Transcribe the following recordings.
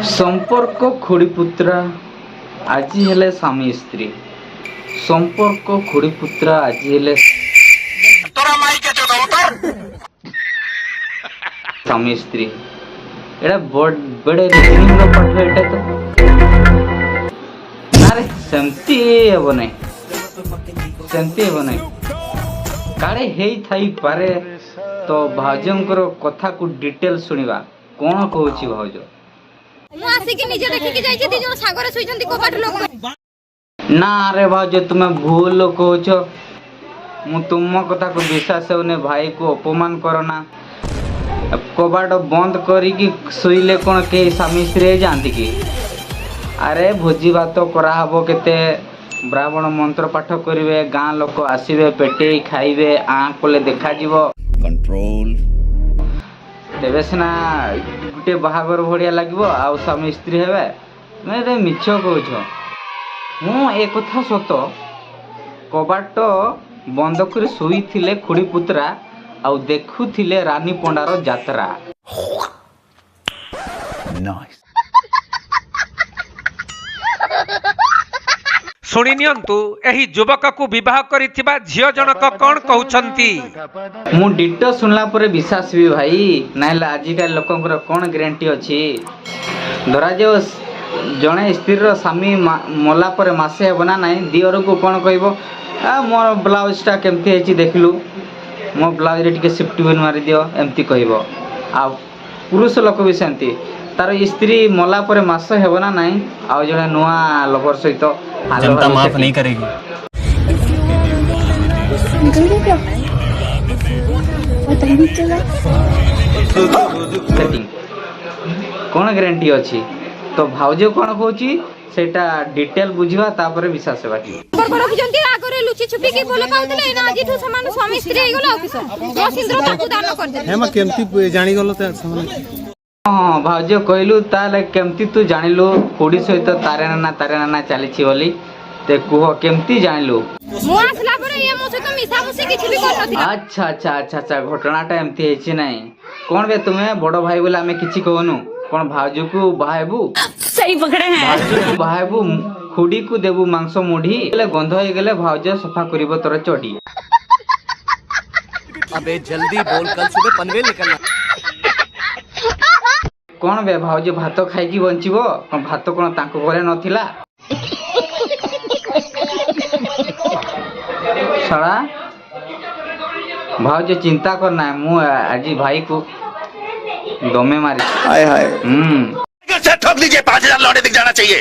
संपर्क खुड़ीपुत्रा आज हेले स्वामी स्त्री संपर्क खुड़ीपुत्रा आज हेले स्वामी स्त्री एटा बड़े पाठ एटा तो ना रे सेमती हेबो नै सेमती हेबो नै काळे हेई थाई पारे तो भाउजंकर कथा को डिटेल सुनिबा कोन कहूची भाउज मु आसी कि निजे देखि कि जाई दी जण सागर सुइचंती कोबाट लोक ना रे भाउज तुम भूल कहूछ मु तुम कथा को विश्वास होने भाई को अपमान करना कबाट बंद करिकी सोइले कोन के स्वामी स्त्री जानती कि अरे भोजी भात करा हबो केते ब्राह्मण मंत्र पाठ करिवे गाँ लोक आसीबे पेटे खाइबे आ कोले देखा जीवो कंट्रोल तेबे सिना गुटे बाहागर भड़िया लगे आ स्वामी स्त्री हेबे मैं मिछ कहूछ मु ए कथा सत कबाट बंद कर सोई थिले खुड़ी पुत्रा आउ देखुथिले रानी पंडार यात्रा नाइस शुणी नियंतु एही युवक को विवाह करिथिबा झियो जनक कोन कहउछंती मु डिटो सुनला परे विश्वास भी भाई नाइला आजिकल लोकंकर कोन ग्यारंटी अछि धरा जो जणे स्त्री रो स्वामी मला परे मासे हेबना नाही दियर को कोन कहबो आ मोर ब्लाउज टा केमती हेची देखलु मो ब्लाउज रे टिके सिफ्ट बन मारी दियो एमती कहबो आ पुरुष लोक भी सेंती तार स्त्री मला परे मास हेबना नाही आ जणे नुआ लवर सहित जनता माफ नहीं करेगी कौन ग्यारंटी अच्छी तो भाउज कौन कहूची सेटा डिटेल बुझिबा तापर विश्वास हेबा की पर रखिजंती आगरे लुचि छुपी के बोल पाउतले ना आज ठु समान स्वामी स्त्री हे गेलो ऑफिस जो सिंद्र ताकू दान कर दे हेमा केमती जानि गलो त समान हां भाउज कहलु ताले केमती तू जानिलु कोडी सहित तारे नाना चली छी बोली ते कुह केमती जानिलु मु आसला पर ये मो सहित मिसा मुसी किछि भी कर नथिला अच्छा घटनाटा एमती हेछि नाही कोन बे तुमे बड़ भाई बोला हमें किछि कहनु कोन भाउज को बाहेबू सही पकड़े हैं भाउज को बाहेबू खुडी को देबू मांस मुढी ले गंध होई गेले भाउज सफा करिवो तोर चोडी अबे जल्दी बोल कल सुबह पनवेल निकलना कौन बे भाउज भात खाई बंचीबो भात कोन तांको घरे नथिला साला भाउज चिंता करना है मु आज भाई को दमे मारी हाय हाय ठोक दीजिए 5000 लौटे दिख जाना चाहिए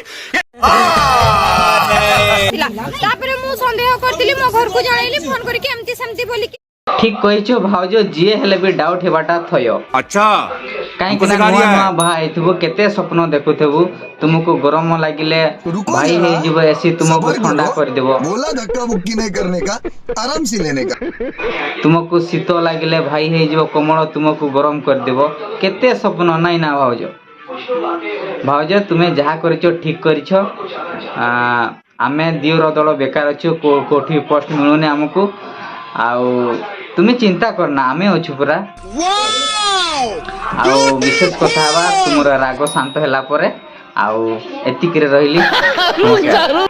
तापरे मु संदेह करतिली मो घर को जाइली फोन करके एमती सेमती बोली ठीक कहिछो भाउज जिए हेले भी डाउट हेबाटा थयो अच्छा काई कि ना भाई तुमको केते स्वप्न देखुथबु तुमको गरम लागिले भाई हे जीव ऐसी तुमको ठंडा कर देबो बोला धक्का मुक्की नहीं करने का आराम से लेने का तुमको शीत लागिले भाई हे जीव कमल तुमको गरम कर देबो केते स्वप्न नाही ना भाउज भाउज तुमे जहा करिछो ठीक करिछो आमे दियोर दल बेकार अछु कोठी पोस्ट मिलुने हमको आउ तुमे चिंता करना आमे अछु पूरा आउ विशेष कथा बा तुमरा राग शांत होला परे आउ एतिक रे रहिली